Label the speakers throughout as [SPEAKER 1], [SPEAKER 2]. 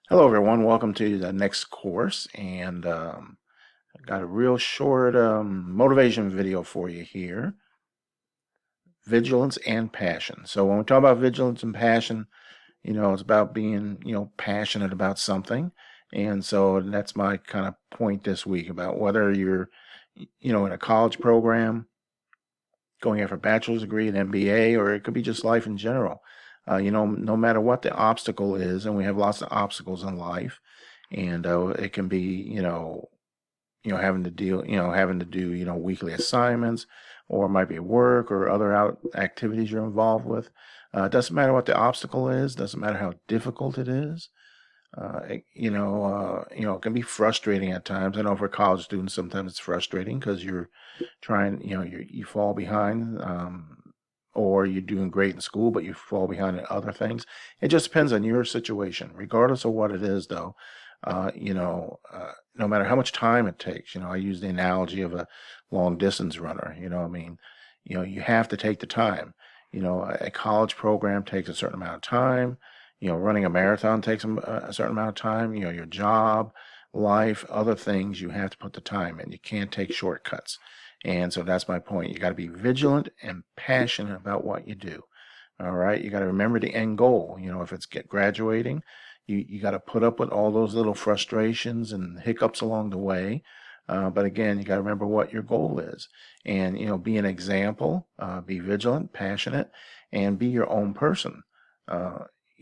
[SPEAKER 1] Hello, everyone. Welcome to the next course, and I got a real short motivation video for you here. Vigilance and passion. So when we talk about vigilance and passion, it's about being, passionate about something. And so that's my kind of point this week about whether you're, in a college program, going after a bachelor's degree, an MBA, or it could be just life in general. No matter what the obstacle is, and we have lots of obstacles in life, and it can be, having to do, weekly assignments, or it might be work or other activities you're involved with. It doesn't matter what the obstacle is, doesn't matter how difficult it is. It can be frustrating at times. I know for college students, sometimes it's frustrating because you're trying, you fall behind, or you're doing great in school, but you fall behind in other things. It just depends on your situation. Regardless of what it is, though, no matter how much time it takes, I use the analogy of a long distance runner. You have to take the time. A college program takes a certain amount of time. Running a marathon takes a certain amount of time. Your job, life, other things, you have to put the time in. You can't take shortcuts. And so that's my point. You got to be vigilant and passionate about what you do. All right. You got to remember the end goal. If it's graduating, you got to put up with all those little frustrations and hiccups along the way. But again, you got to remember what your goal is, and be an example, be vigilant, passionate, and be your own person.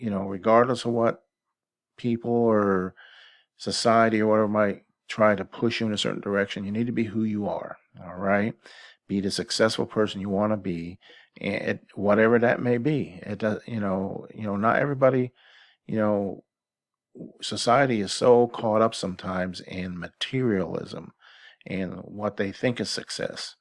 [SPEAKER 1] Regardless of what people or society or whatever might try to push you in a certain direction, you need to be who you are. All right, be the successful person you want to be, and whatever that may be. It does, not everybody, you know, society is so caught up sometimes in materialism and what they think is success.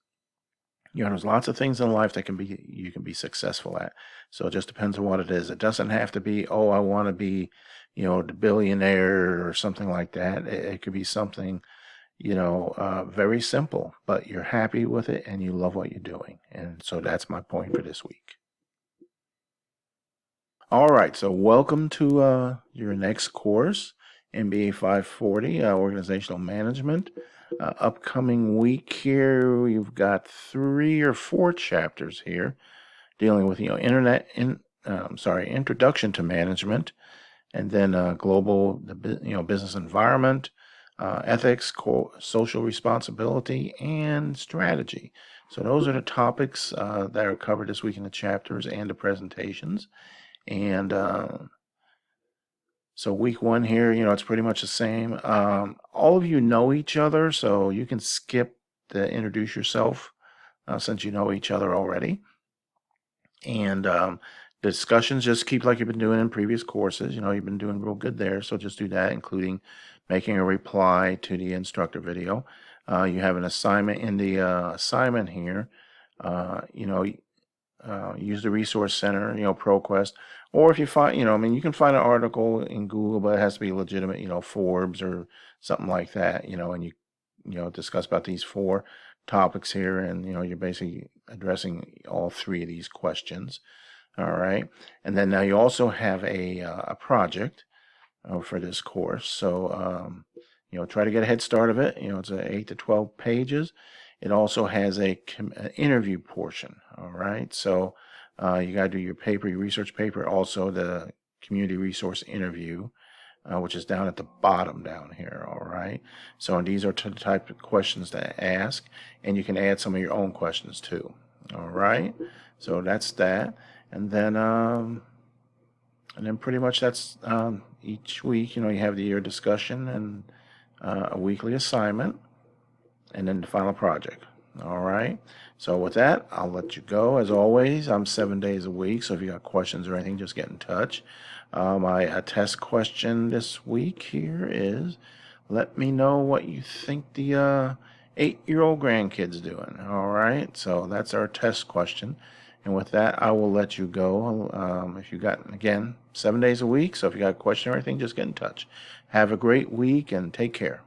[SPEAKER 1] There's lots of things in life that you can be successful at. So it just depends on what it is. It doesn't have to be, oh, I want to be, the billionaire or something like that. It could be something, very simple, but you're happy with it and you love what you're doing. And so that's my point for this week. All right, so welcome to your next course, MBA540, Organizational Management. Upcoming week here, we've got 3 or 4 chapters here dealing with introduction to management, and then business environment, ethics, social responsibility, and strategy. So those are the topics that are covered this week in the chapters and the presentations. And so week 1 here, it's pretty much the same. All of you know each other, so you can skip the introduce yourself since you know each other already. And discussions, just keep like you've been doing in previous courses. You've been doing real good there, so just do that, including making a reply to the instructor video. You have an assignment in the assignment here. Use the resource center, ProQuest, or if you find, you can find an article in Google, but it has to be legitimate, Forbes or something like that, and discuss about these 4 topics here, and you're basically addressing all 3 of these questions. All right, and then now you also have a project for this course, so try to get a head start of it. It's 8 to 12 pages. It also has an interview portion. All right, so you got to do your paper, your research paper, also the community resource interview, which is down at the bottom down here. All right, so these are the type of questions to ask, and you can add some of your own questions too. All right, so that's that, and then pretty much that's each week. You have your discussion and a weekly assignment, and then the final project. All right. So with that, I'll let you go. As always, I'm 7 days a week, so if you got questions or anything, just get in touch. My test question this week here is, let me know what you think the 8-year-old grandkid's doing. All right. So that's our test question. And with that, I will let you go. If you got, again, 7 days a week, so if you got a question or anything, just get in touch. Have a great week and take care.